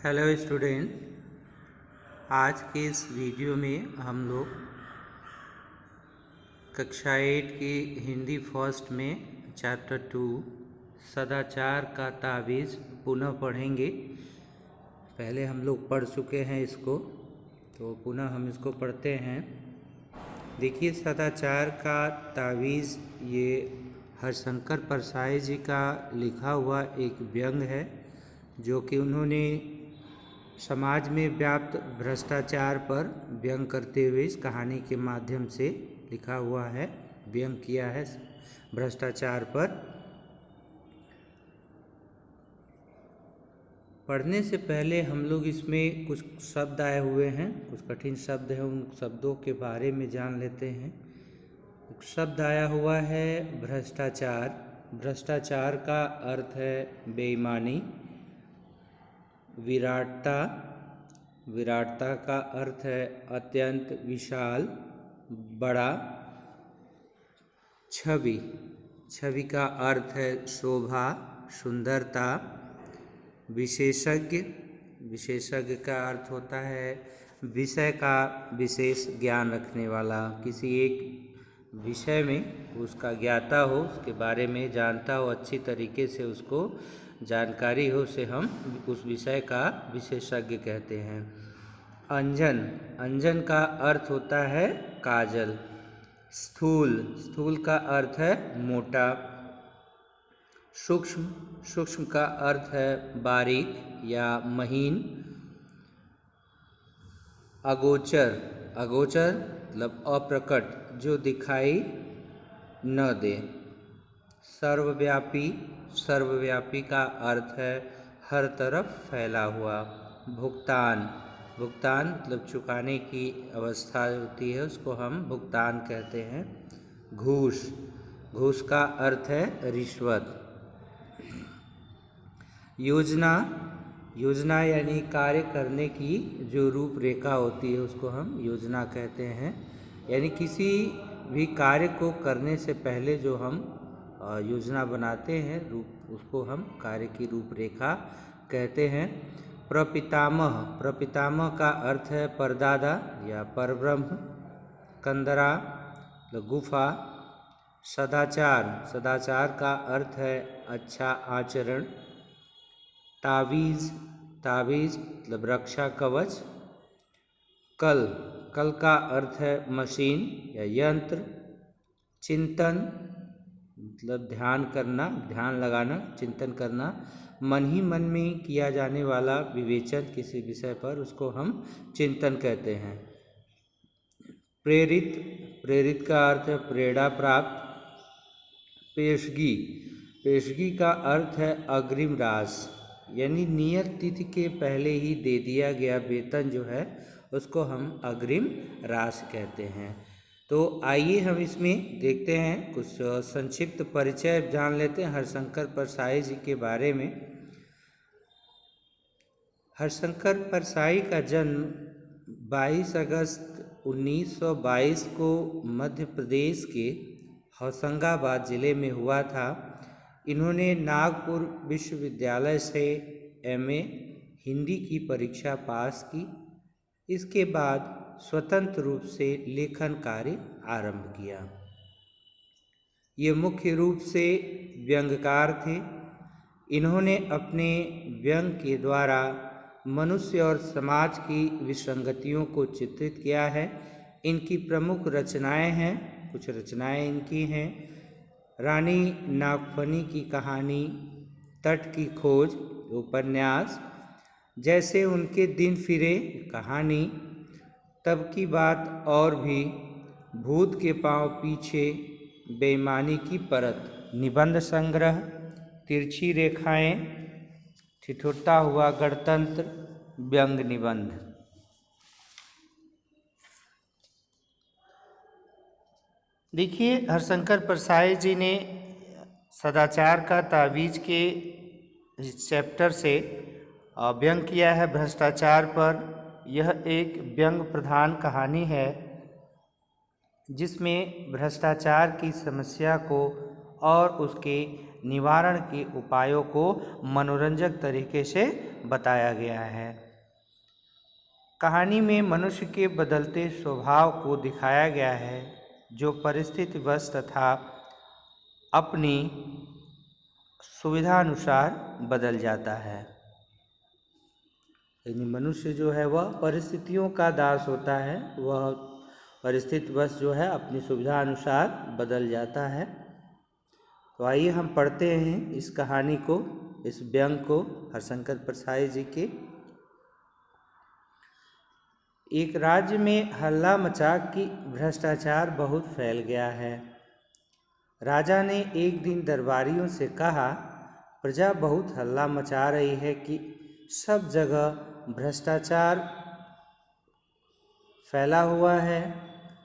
Hello student, आज के इस वीडियो में हम लोग कक्षा 8 की हिंदी फर्स्ट में चैप्टर 2 सदाचार का तावीज़ पुनः पढ़ेंगे। पहले हम लोग पढ़ चुके हैं इसको, तो पुनः हम इसको पढ़ते हैं। देखिए, सदाचार का तावीज़ ये हरिशंकर परसाई जी का लिखा हुआ एक व्यंग है, जो कि उन्होंने समाज में व्याप्त भ्रष्टाचार पर व्यंग करते हुए इस कहानी के माध्यम से लिखा हुआ है, व्यंग किया है भ्रष्टाचार पर। पढ़ने से पहले हम लोग इसमें कुछ शब्द आए हुए हैं, कुछ कठिन शब्द हैं, उन शब्दों के बारे में जान लेते हैं। एक शब्द आया हुआ है भ्रष्टाचार। भ्रष्टाचार का अर्थ है बेईमानी। विराटता, विराटता का अर्थ है अत्यंत विशाल, बड़ा। छवि, छवि का अर्थ है शोभा, सुंदरता। विशेषज्ञ, विशेषज्ञ का अर्थ होता है विषय का विशेष ज्ञान रखने वाला, किसी एक विषय में उसका ज्ञाता हो, उसके बारे में जानता हो, अच्छी तरीके से उसको जानकारी हो, से हम उस विषय का विशेषज्ञ कहते हैं। अंजन, अंजन का अर्थ होता है काजल। स्थूल, स्थूल का अर्थ है मोटा। सूक्ष्म, सूक्ष्म का अर्थ है बारीक या महीन। अगोचर, अगोचर मतलब अप्रकट, जो दिखाई न दे। सर्वव्यापी, सर्वव्यापी का अर्थ है हर तरफ फैला हुआ। भुगतान, भुगतान मतलब चुकाने की अवस्था होती है, उसको हम भुगतान कहते हैं। घूस, घूस का अर्थ है रिश्वत। योजना, योजना यानी कार्य करने की जो रूपरेखा होती है उसको हम योजना कहते हैं। यानी किसी भी कार्य को करने से पहले जो हम योजना बनाते हैं, रूप, उसको हम कार्य की रूपरेखा कहते हैं। प्रपितामह, प्रपितामह का अर्थ है परदादा या परब्रह्म। कंदरा गुफा। सदाचार, सदाचार का अर्थ है अच्छा आचरण। तावीज़, तावीज़ मतलब रक्षा कवच। कल, कल का अर्थ है मशीन या यंत्र। चिंतन मतलब ध्यान करना, ध्यान लगाना, चिंतन करना, मन ही मन में किया जाने वाला विवेचन किसी विषय पर, उसको हम चिंतन कहते हैं। प्रेरित, प्रेरित का अर्थ है प्रेरणा प्राप्त। पेशगी, पेशगी का अर्थ है अग्रिम राशि, यानी नियत तिथि के पहले ही दे दिया गया वेतन जो है उसको हम अग्रिम राशि कहते हैं। तो आइए हम इसमें देखते हैं, कुछ संक्षिप्त परिचय जान लेते हैं हरिशंकर परसाई जी के बारे में। हरिशंकर परसाई का जन्म 22 अगस्त 1922 को मध्य प्रदेश के होशंगाबाद जिले में हुआ था। इन्होंने नागपुर विश्वविद्यालय से एमए हिंदी की परीक्षा पास की। इसके बाद स्वतंत्र रूप से लेखन कार्य आरंभ किया। ये मुख्य रूप से व्यंग्यकार थे। इन्होंने अपने व्यंग के द्वारा मनुष्य और समाज की विसंगतियों को चित्रित किया है। इनकी प्रमुख रचनाएं हैं, कुछ रचनाएं इनकी हैं। रानी नागफनी की कहानी, तट की खोज उपन्यास, जैसे उनके दिन फिरे कहानी, तब की बात और भी, भूत के पांव पीछे, बेईमानी की परत, निबंध संग्रह, तिरछी रेखाएं, ठिठुरता हुआ गणतंत्र, व्यंग निबंध। देखिए, हरिशंकर परसाई जी ने सदाचार का तावीज़ के इस चैप्टर से व्यंग किया है भ्रष्टाचार पर। यह एक व्यंग प्रधान कहानी है जिसमें भ्रष्टाचार की समस्या को और उसके निवारण के उपायों को मनोरंजक तरीके से बताया गया है। कहानी में मनुष्य के बदलते स्वभाव को दिखाया गया है, जो परिस्थितिवश तथा अपनी सुविधानुसार बदल जाता है। यानी मनुष्य जो है वह परिस्थितियों का दास होता है, वह परिस्थितिवश जो है अपनी सुविधा अनुसार बदल जाता है। तो आइए हम पढ़ते हैं इस कहानी को, इस व्यंग को हरिशंकर परसाई जी के। एक राज्य में हल्ला मचा कि भ्रष्टाचार बहुत फैल गया है। राजा ने एक दिन दरबारियों से कहा, प्रजा बहुत हल्ला मचा रही है कि सब जगह भ्रष्टाचार फैला हुआ है।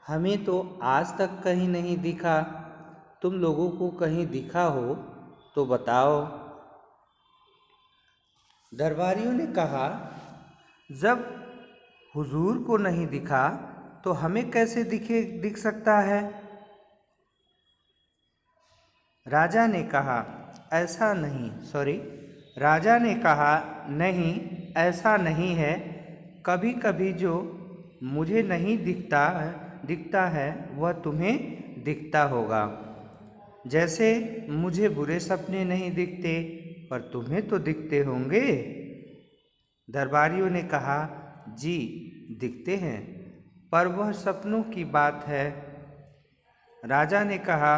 हमें तो आज तक कहीं नहीं दिखा। तुम लोगों को कहीं दिखा हो तो बताओ। दरबारियों ने कहा, जब हुजूर को नहीं दिखा तो हमें कैसे दिख सकता है। राजा ने कहा, नहीं, ऐसा नहीं है। कभी कभी जो मुझे नहीं दिखता है वह तुम्हें दिखता होगा। जैसे मुझे बुरे सपने नहीं दिखते, पर तुम्हें तो दिखते होंगे। दरबारियों ने कहा, जी दिखते हैं, पर वह सपनों की बात है। राजा ने कहा,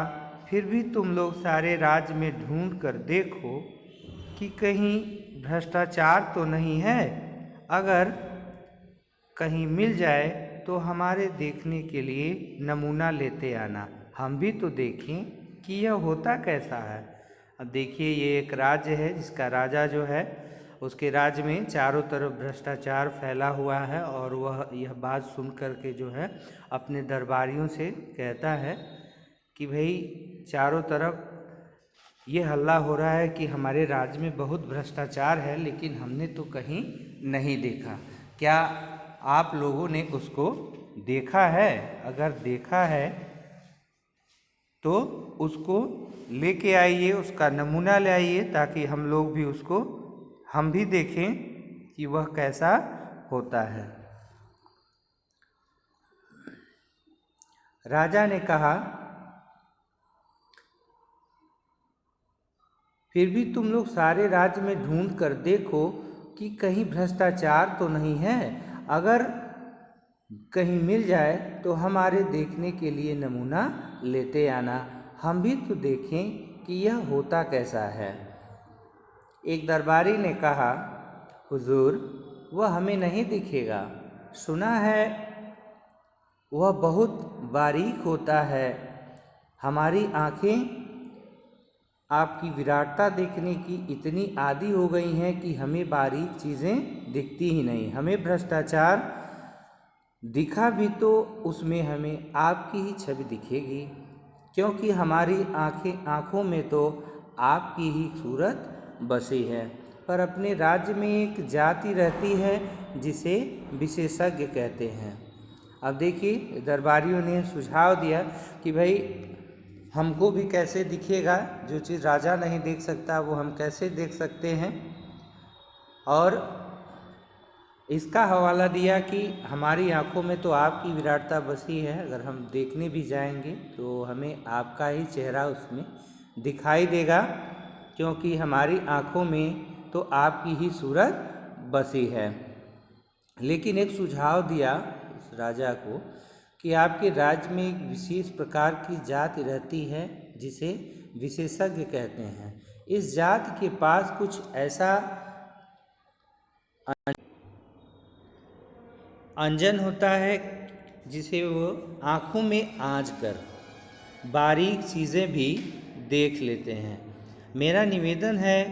फिर भी तुम लोग सारे राज्य में ढूंढ कर देखो कि कहीं भ्रष्टाचार तो नहीं है। अगर कहीं मिल जाए तो हमारे देखने के लिए नमूना लेते आना, हम भी तो देखें कि यह होता कैसा है। अब देखिए, ये एक राज्य है जिसका राजा जो है उसके राज्य में चारों तरफ भ्रष्टाचार फैला हुआ है, और वह यह बात सुन कर के जो है अपने दरबारियों से कहता है कि भाई चारों तरफ ये हल्ला हो रहा है कि हमारे राज्य में बहुत भ्रष्टाचार है, लेकिन हमने तो कहीं नहीं देखा। क्या आप लोगों ने उसको देखा है? अगर देखा है तो उसको लेके आइए, उसका नमूना ले आइए, ताकि हम लोग भी उसको हम भी देखें कि वह कैसा होता है। राजा ने कहा, फिर भी तुम लोग सारे राज्य में ढूंढ कर देखो कि कहीं भ्रष्टाचार तो नहीं है। अगर कहीं मिल जाए तो हमारे देखने के लिए नमूना लेते आना, हम भी तो देखें कि यह होता कैसा है। एक दरबारी ने कहा, हुजूर, वह हमें नहीं दिखेगा। सुना है वह बहुत बारीक होता है। हमारी आँखें आपकी विराटता देखने की इतनी आदी हो गई हैं कि हमें बारीक चीज़ें दिखती ही नहीं। हमें भ्रष्टाचार दिखा भी तो उसमें हमें आपकी ही छवि दिखेगी, क्योंकि हमारी आँखों में तो आपकी ही सूरत बसी है। पर अपने राज्य में एक जाति रहती है जिसे विशेषज्ञ कहते हैं। अब देखिए, दरबारियों ने सुझाव दिया कि भाई हमको भी कैसे दिखेगा, जो चीज़ राजा नहीं देख सकता वो हम कैसे देख सकते हैं। और इसका हवाला दिया कि हमारी आँखों में तो आपकी विराटता बसी है, अगर हम देखने भी जाएंगे तो हमें आपका ही चेहरा उसमें दिखाई देगा, क्योंकि हमारी आँखों में तो आपकी ही सूरत बसी है। लेकिन एक सुझाव दिया उस राजा को कि आपके राज्य में एक विशेष प्रकार की जाति रहती है जिसे विशेषज्ञ कहते हैं। इस जाति के पास कुछ ऐसा अंजन होता है जिसे वो आँखों में आँच कर बारीक चीज़ें भी देख लेते हैं। मेरा निवेदन है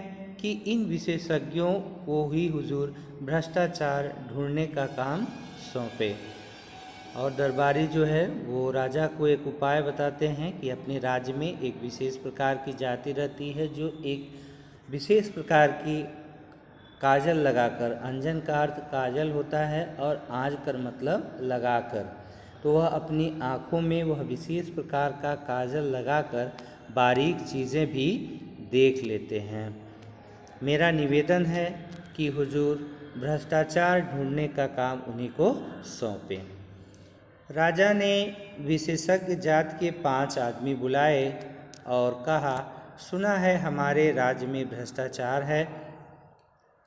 कि इन विशेषज्ञों को ही हुजूर भ्रष्टाचार ढूंढने का काम सौंपे। और दरबारी जो है वो राजा को एक उपाय बताते हैं कि अपने राज्य में एक विशेष प्रकार की जाति रहती है जो एक विशेष प्रकार की काजल लगाकर, अंजन का अर्थ काजल होता है और आँच कर मतलब लगाकर, तो वह अपनी आँखों में वह विशेष प्रकार का काजल लगाकर बारीक चीज़ें भी देख लेते हैं। मेरा निवेदन है कि हुजूर भ्रष्टाचार ढूंढने का काम उन्हीं को सौंपें। राजा ने विशेषज्ञ जात के 5 आदमी बुलाए और कहा, सुना है हमारे राज्य में भ्रष्टाचार है,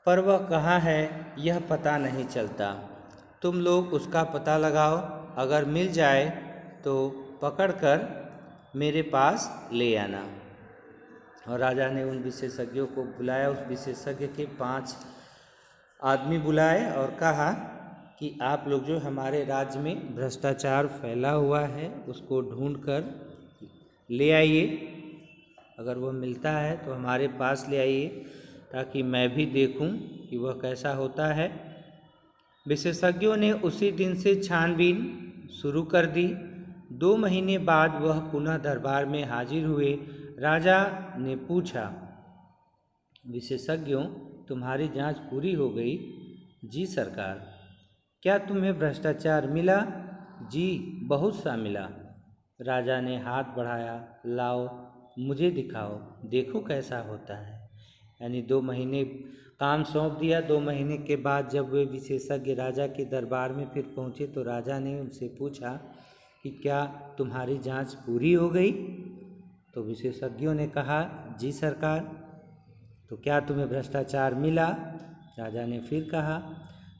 पर वह कहाँ है यह पता नहीं चलता। तुम लोग उसका पता लगाओ, अगर मिल जाए तो पकड़कर मेरे पास ले आना। और राजा ने उन विशेषज्ञों को बुलाया। उस विशेषज्ञ के 5 आदमी बुलाए और कहा कि आप लोग जो हमारे राज्य में भ्रष्टाचार फैला हुआ है उसको ढूंढ कर ले आइए। अगर वह मिलता है तो हमारे पास ले आइए, ताकि मैं भी देखूं कि वह कैसा होता है। विशेषज्ञों ने उसी दिन से छानबीन शुरू कर दी। 2 महीने बाद वह पुनः दरबार में हाजिर हुए। राजा ने पूछा, विशेषज्ञों, तुम्हारी जांच पूरी हो गई? जी सरकार। क्या तुम्हें भ्रष्टाचार मिला? जी, बहुत सा मिला। राजा ने हाथ बढ़ाया, लाओ मुझे दिखाओ, देखो कैसा होता है। यानी 2 महीने काम सौंप दिया। 2 महीने के बाद जब वे विशेषज्ञ राजा के दरबार में फिर पहुँचे तो राजा ने उनसे पूछा कि क्या तुम्हारी जांच पूरी हो गई? तो विशेषज्ञों ने कहा, जी सरकार। तो क्या तुम्हें भ्रष्टाचार मिला? राजा ने फिर कहा।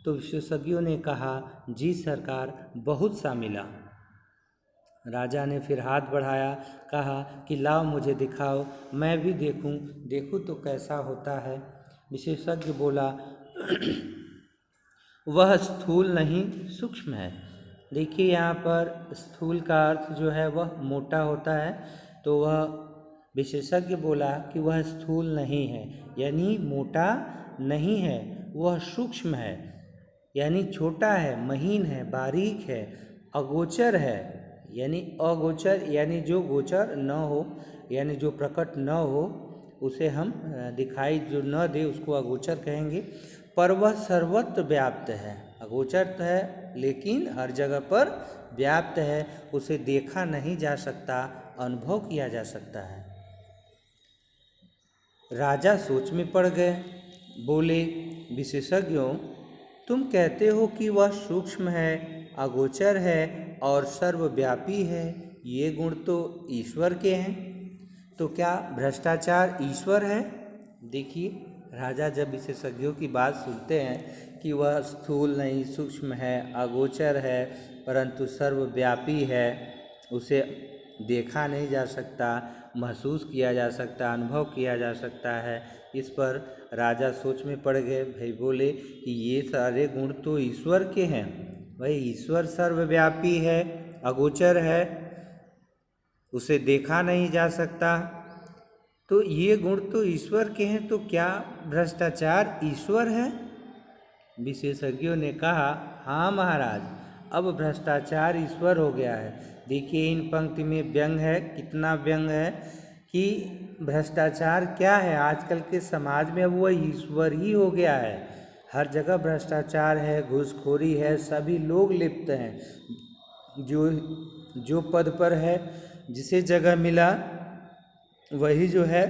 तो विशेषज्ञों ने कहा, जी सरकार, बहुत सा मिला। राजा ने फिर हाथ बढ़ाया, कहा कि लाओ मुझे दिखाओ, मैं भी देखूं तो कैसा होता है। विशेषज्ञ बोला, वह स्थूल नहीं सूक्ष्म है। देखिए यहाँ पर स्थूल का अर्थ जो है वह मोटा होता है, तो वह विशेषज्ञ बोला कि वह स्थूल नहीं है, यानी मोटा नहीं है, वह सूक्ष्म है, यानी छोटा है, महीन है, बारीक है, अगोचर है, यानी अगोचर यानी जो गोचर न हो, यानी जो प्रकट न हो, उसे हम दिखाई जो न दे उसको अगोचर कहेंगे। पर वह सर्वत्र व्याप्त है। अगोचर तो है लेकिन हर जगह पर व्याप्त है, उसे देखा नहीं जा सकता, अनुभव किया जा सकता है। राजा सोच में पड़ गए। बोले, विशेषज्ञों, तुम कहते हो कि वह सूक्ष्म है, अगोचर है और सर्वव्यापी है, ये गुण तो ईश्वर के हैं, तो क्या भ्रष्टाचार ईश्वर है? देखिए, राजा जब विशेषज्ञों की बात सुनते हैं कि वह स्थूल नहीं सूक्ष्म है, अगोचर है, परंतु सर्वव्यापी है, उसे देखा नहीं जा सकता, महसूस किया जा सकता, अनुभव किया जा सकता है, इस पर राजा सोच में पड़ गए। भाई बोले कि ये सारे गुण तो ईश्वर के हैं। भाई ईश्वर सर्वव्यापी है, अगोचर है, उसे देखा नहीं जा सकता, तो ये गुण तो ईश्वर के हैं, तो क्या भ्रष्टाचार ईश्वर है? विशेषज्ञों ने कहा, हाँ महाराज, अब भ्रष्टाचार ईश्वर हो गया है। देखिए इन पंक्ति में व्यंग है, कितना व्यंग है कि भ्रष्टाचार क्या है आजकल के समाज में, वो ईश्वर ही हो गया है। हर जगह भ्रष्टाचार है, घूसखोरी है, सभी लोग लिप्त हैं। जो पद पर है, जिसे जगह मिला, वही जो है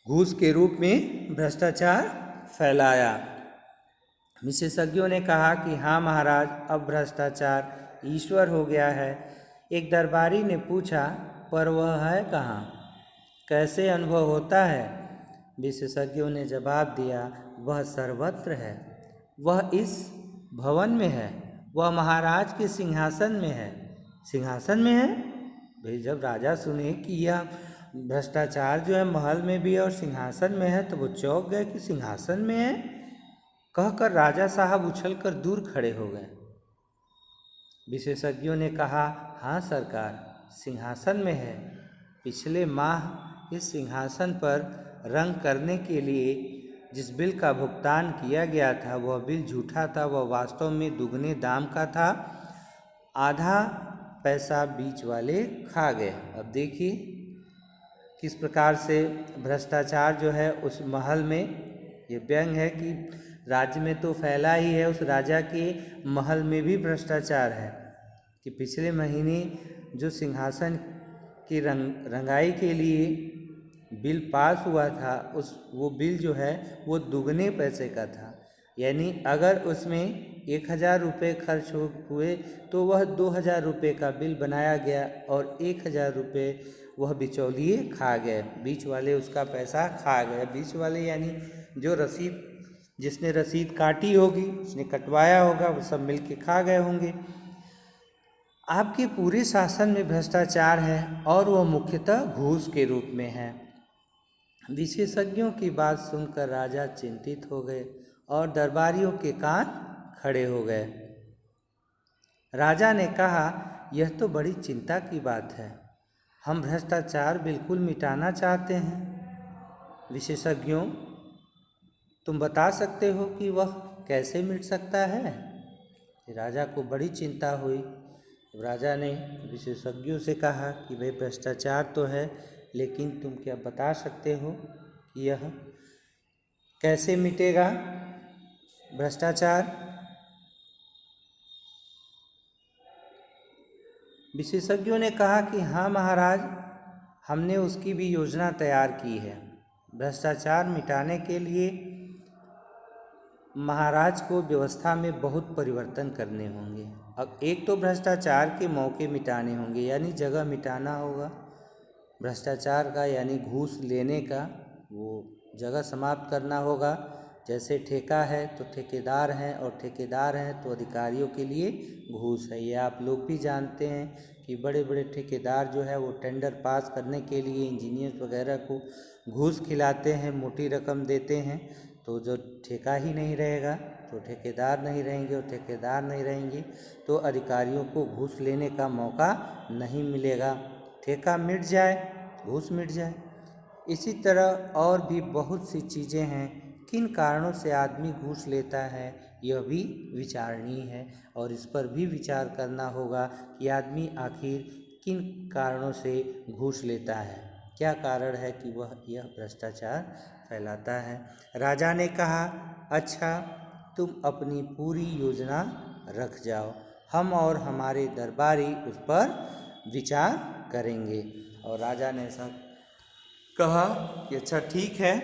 घूस के रूप में भ्रष्टाचार फैलाया। विशेषज्ञों ने कहा कि हाँ महाराज, अब भ्रष्टाचार ईश्वर हो गया है। एक दरबारी ने पूछा, पर वह है कहाँ, कैसे अनुभव होता है? विशेषज्ञों ने जवाब दिया, वह सर्वत्र है, वह इस भवन में है, वह महाराज के सिंहासन में है। सिंहासन में है? भाई जब राजा सुने कि यह भ्रष्टाचार जो है महल में भी है और सिंहासन में है, तो वो चौंक गए कि सिंहासन में है। कहकर राजा साहब उछलकर दूर खड़े हो गए। विशेषज्ञों ने कहा, हाँ सरकार, सिंहासन में है। पिछले माह इस सिंहासन पर रंग करने के लिए जिस बिल का भुगतान किया गया था, वह बिल झूठा था, वह वास्तव में दुगने दाम का था। आधा पैसा बीच वाले खा गए। अब देखिए किस प्रकार से भ्रष्टाचार जो है उस महल में, ये व्यंग है कि राज्य में तो फैला ही है, उस राजा के महल में भी भ्रष्टाचार है। कि पिछले महीने जो सिंहासन की रंगाई के लिए बिल पास हुआ था वो बिल जो है वो दुगने पैसे का था। यानी अगर उसमें 1,000 रुपये खर्च हुए तो वह 2,000 रुपये का बिल बनाया गया और 1,000 रुपये वह बिचौलिए खा गए, बीच वाले उसका पैसा खा गए। बीच वाले यानी जो जिसने रसीद काटी होगी, उसने कटवाया होगा, वो सब मिल के खा गए होंगे। आपके पूरे शासन में भ्रष्टाचार है और वह मुख्यतः घूस के रूप में है। विशेषज्ञों की बात सुनकर राजा चिंतित हो गए और दरबारियों के कान खड़े हो गए। राजा ने कहा, यह तो बड़ी चिंता की बात है। हम भ्रष्टाचार बिल्कुल मिटाना चाहते हैं। विशेषज्ञों, तुम बता सकते हो कि वह कैसे मिट सकता है? राजा को बड़ी चिंता हुई। राजा ने विशेषज्ञों से कहा कि भाई भ्रष्टाचार तो है, लेकिन तुम क्या बता सकते हो कि यह कैसे मिटेगा भ्रष्टाचार? विशेषज्ञों ने कहा कि हाँ महाराज, हमने उसकी भी योजना तैयार की है। भ्रष्टाचार मिटाने के लिए महाराज को व्यवस्था में बहुत परिवर्तन करने होंगे। अब एक तो भ्रष्टाचार के मौके मिटाने होंगे, यानी जगह मिटाना होगा भ्रष्टाचार का, यानी घूस लेने का वो जगह समाप्त करना होगा। जैसे ठेका है तो ठेकेदार हैं, और ठेकेदार हैं तो अधिकारियों के लिए घूस है। ये आप लोग भी जानते हैं कि बड़े बड़े ठेकेदार जो है वो टेंडर पास करने के लिए इंजीनियर वगैरह को घूस खिलाते हैं, मोटी रकम देते हैं। तो जो ठेका ही नहीं रहेगा तो ठेकेदार नहीं रहेंगे, और ठेकेदार नहीं रहेंगे तो अधिकारियों को घूस लेने का मौका नहीं मिलेगा। ठेका मिट जाए, घूस मिट जाए। इसी तरह और भी बहुत सी चीज़ें हैं, किन कारणों से आदमी घूस लेता है यह भी विचारणीय है, और इस पर भी विचार करना होगा कि आदमी आखिर किन कारणों से घूस लेता है, क्या कारण है कि वह यह भ्रष्टाचार फैलाता है। राजा ने कहा, अच्छा तुम अपनी पूरी योजना रख जाओ, हम और हमारे दरबारी उस पर विचार करेंगे। और राजा ने ऐसा कहा कि अच्छा ठीक है,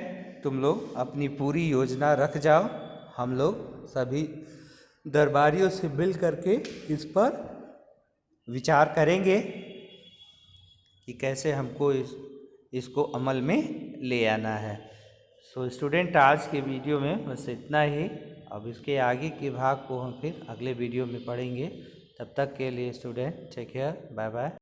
तुम लोग अपनी पूरी योजना रख जाओ, हम लोग सभी दरबारियों से मिल करके इस पर विचार करेंगे कि कैसे हमको इसको अमल में ले आना है। सो स्टूडेंट, आज के वीडियो में बस इतना ही। अब इसके आगे के भाग को हम फिर अगले वीडियो में पढ़ेंगे। तब तक के लिए student take care, bye bye.